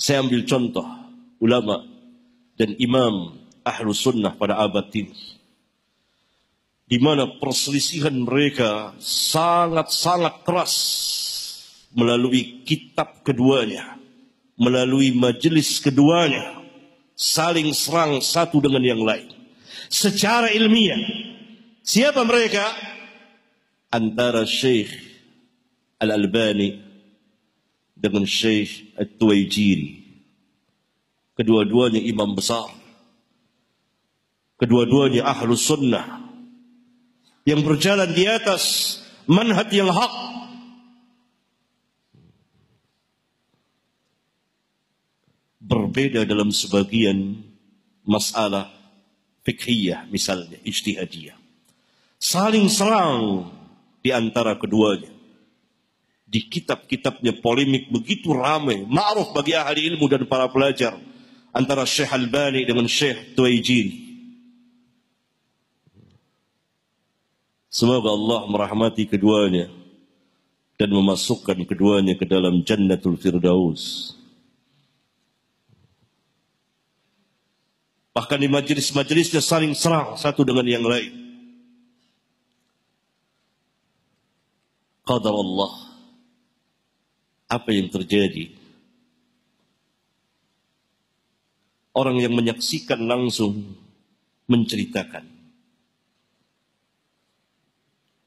Saya ambil contoh ulama dan imam ahlu sunnah pada abad ini, di mana perselisihan mereka sangat-sangat keras melalui kitab keduanya, melalui majelis keduanya, saling serang satu dengan yang lain secara ilmiah. Siapa mereka? Antara Syekh Al-Albani dengan Syekh At-Tuwaijiri. Kedua-duanya imam besar, kedua-duanya ahlu sunnah yang berjalan di atas manhaj yang hak. Berbeda dalam sebagian masalah fikhiyah, misalnya ijtihadiyah. Saling serang di antara keduanya. Di kitab-kitabnya polemik begitu ramai, ma'ruf bagi ahli ilmu dan para pelajar, antara Syekh Albani dengan Syekh Tuwaijiri. Semoga Allah merahmati keduanya dan memasukkan keduanya ke dalam Jannatul Firdaus. Bahkan di majelis-majelisnya saling serang satu dengan yang lain. Qadar Allah. Apa yang terjadi? Orang yang menyaksikan langsung menceritakan.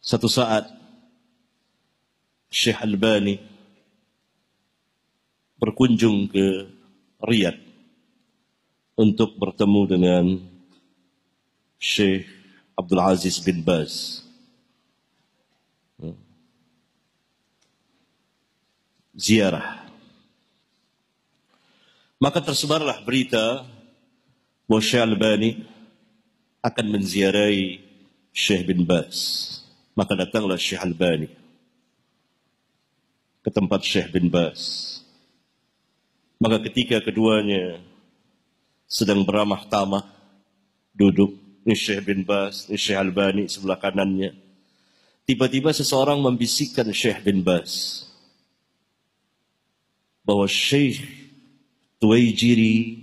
Satu saat Syekh Albani berkunjung ke Riyadh untuk bertemu dengan Syekh Abdul Aziz bin Baz. Ziarah. Maka tersebarlah berita bahwa Syekh Albani akan menziarahi Syekh bin Baz. Maka datanglah Syekh Albani ke tempat Syekh bin Baz. Maka ketika keduanya sedang beramah tamah, duduk, ini Syekh bin Baz, ini Syekh Albani sebelah kanannya. Tiba-tiba seseorang membisikkan Syekh bin Baz bahwa Syekh Tuwaijiri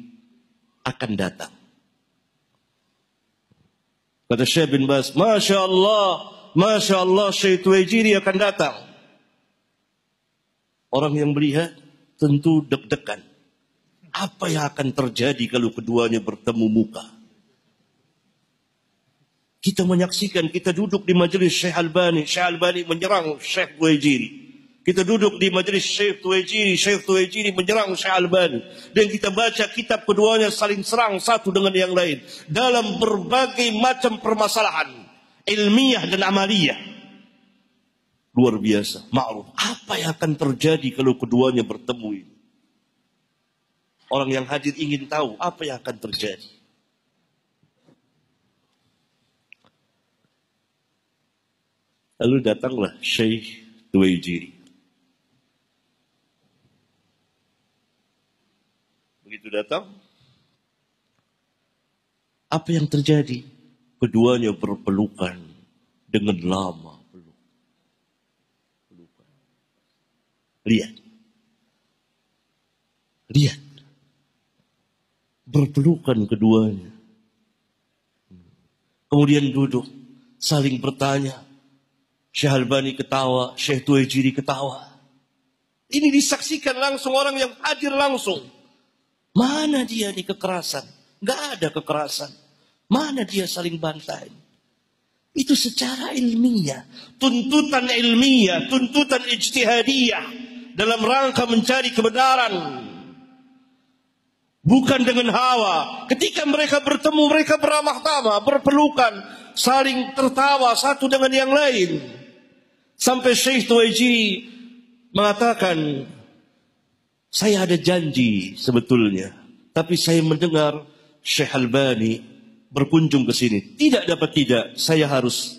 akan datang. Kata Syekh bin Baz, Masya Allah Syekh Tuwaijiri akan datang. Orang yang melihat tentu deg-degan. Apa yang akan terjadi kalau keduanya bertemu muka? Kita menyaksikan, kita duduk di majelis Syekh Albani. Syekh Albani menyerang Syekh Tuwaijiri. Kita duduk di majelis Syekh Tuwaijiri menyerang Syekh Albani. Dan kita baca kitab keduanya saling serang satu dengan yang lain. Dalam berbagai macam permasalahan ilmiah dan amaliyah. Luar biasa, ma'ruf. Apa yang akan terjadi kalau keduanya bertemu ini? Orang yang hadir ingin tahu apa yang akan terjadi. Lalu datanglah Syekh Tuwaijiri. Begitu datang, apa yang terjadi? Keduanya berpelukan dengan lama. Lihat. Berpelukan keduanya. Kemudian duduk, saling bertanya. Syekh Albani ketawa, Syekh Tuwaijiri ketawa. Ini disaksikan langsung orang yang hadir langsung. Mana dia di kekerasan? Gak ada kekerasan. Mana dia saling bantai? Itu secara ilmiah. Tuntutan ilmiah, tuntutan ijtihadiyah. Dalam rangka mencari kebenaran. Bukan dengan hawa. Ketika mereka bertemu, mereka beramah tamah, berpelukan, saling tertawa satu dengan yang lain. Sampai Syekh Tuwaijiri mengatakan, saya ada janji sebetulnya, tapi saya mendengar Syekh Albani berkunjung ke sini. Tidak dapat tidak, saya harus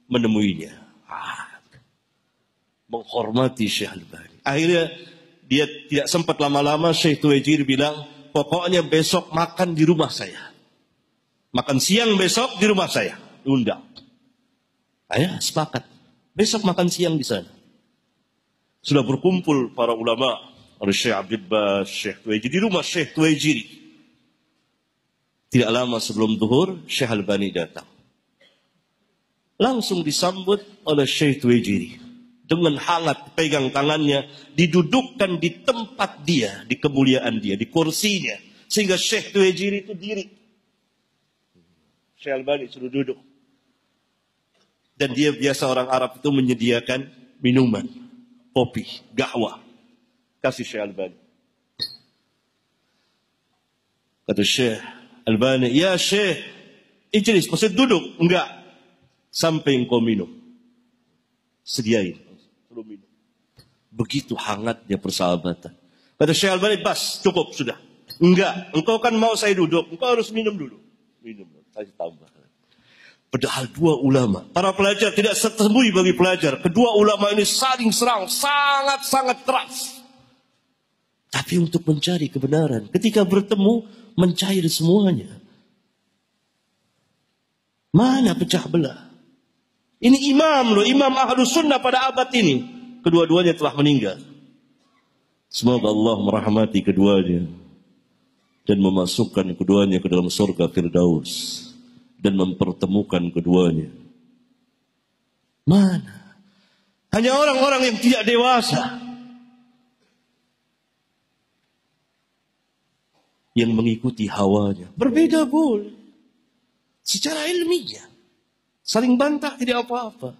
menemuinya. Menghormati Syekh Albani. Akhirnya dia tidak sempat lama-lama. Syekh Tuwaijiri bilang, pokoknya besok makan di rumah saya. Makan siang besok di rumah saya. Undang. Ayah sepakat. Besok makan siang di sana. Sudah berkumpul para ulama oleh Syekh Abdul Bas, Syekh Tuwaijiri, di rumah Syekh Tuwaijiri. Tidak lama sebelum zuhur, Syekh Albani datang. Langsung disambut oleh Syekh Tuwaijiri. Dengan hangat pegang tangannya, didudukkan di tempat dia, di kemuliaan dia, di kursinya. Sehingga Syekh Tuwaijiri itu diri. Syekh Albani suruh duduk. Dan dia biasa orang Arab itu menyediakan minuman, kopi, gahwa. Kasih Syekh Albani. Kata Syekh Albani, ya Syekh, ijlis, maksud duduk. Enggak, sampai engkau minum. Sediain, suruh minum. Begitu hangatnya persahabatan. Kata Syekh Albani, bas, cukup, sudah. Enggak, engkau kan mau saya duduk, engkau harus minum dulu. Minum, saya tambah. Padahal dua ulama, para pelajar tidak tersembunyi bagi pelajar. Kedua ulama ini saling serang, sangat-sangat keras. Tapi untuk mencari kebenaran, ketika bertemu, mencair semuanya. Mana pecah belah? Ini imam loh, imam Ahlus Sunnah pada abad ini. Kedua-duanya telah meninggal. Semoga Allah merahmati keduanya dan memasukkan keduanya ke dalam surga Firdaus dan mempertemukan keduanya. Mana? Hanya orang-orang yang tidak dewasa yang mengikuti hawanya. Berbeda boleh. Secara ilmiah. Saling bantah tidak apa-apa.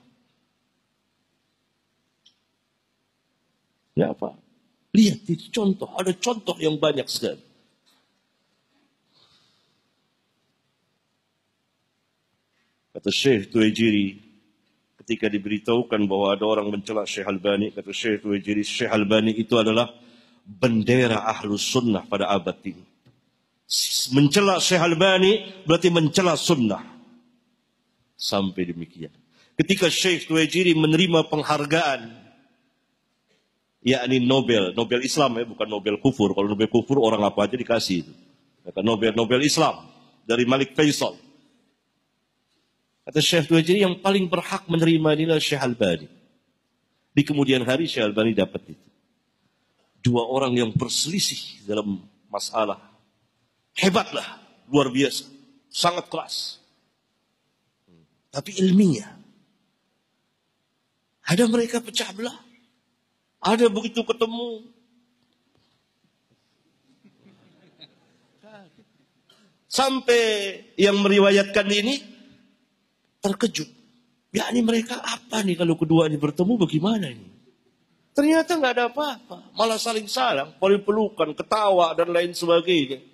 Ya apa? Lihat itu contoh. Ada contoh yang banyak sekali. Kata Syekh Tuwaijiri, ketika diberitahukan bahwa ada orang mencela Syekh Albani, kata Syekh Tuwaijiri, Syekh Albani itu adalah bendera Ahlus Sunnah pada abad ini. Mencela Syekh Albani berarti mencela sunnah. Sampai demikian. Ketika Syekh Tuwaijiri menerima penghargaan, yakni Nobel Islam ya, bukan Nobel kufur. Kalau Nobel kufur orang apa aja dikasih itu. Nobel Islam dari Malik Faisal. Kata Syekh Tuwaijiri yang paling berhak menerima inilah Syekh Albani. Di kemudian hari Syekh Albani dapat itu. Dua orang yang berselisih dalam masalah. Hebatlah, luar biasa. Sangat keras. Tapi ilmiah. Ada mereka pecah belah. Ada begitu ketemu. Sampai yang meriwayatkan ini terkejut. Ya ini mereka apa nih kalau kedua ini bertemu bagaimana ini? Ternyata nggak ada apa-apa. Malah saling salam, pelukan, ketawa dan lain sebagainya.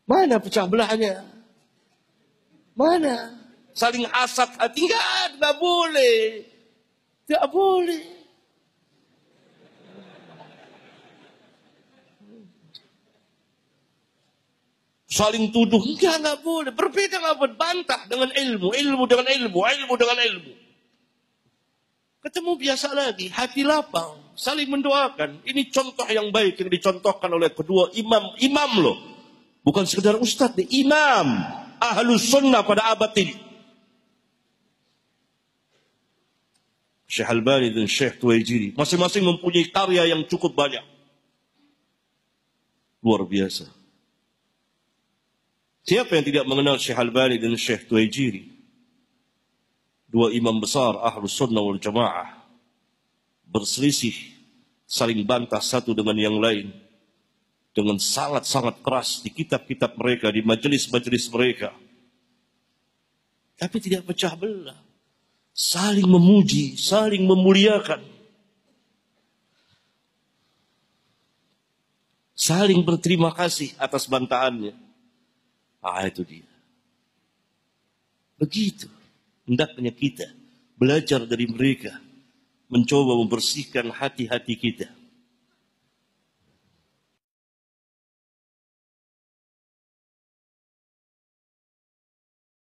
Mana pecah belahnya? Mana? Saling hasad hati? Nggak boleh. Tidak boleh. Saling tuduh, enggak boleh. Berbeda nggak boleh. Bantah dengan ilmu dengan ilmu. Ketemu biasa lagi, hati lapang, saling mendoakan. Ini contoh yang baik yang dicontohkan oleh kedua imam loh. Bukan sekedar ustadz, imam Ahlus Sunnah pada abad ini. Syekh Albani dan Syekh Tuwaijiri masing-masing mempunyai karya yang cukup banyak. Luar biasa. Siapa yang tidak mengenal Syekh Albani dan Syekh Tuwaijiri? Dua imam besar Ahlus Sunnah wal Jamaah. Berselisih, saling bantah satu dengan yang lain. Dengan sangat-sangat keras di kitab-kitab mereka, di majelis-majelis mereka. Tapi tidak pecah belah. Saling memuji, saling memuliakan. Saling berterima kasih atas bantahannya. Itu dia. Begitu hendaknya kita belajar dari mereka, mencoba membersihkan hati-hati kita.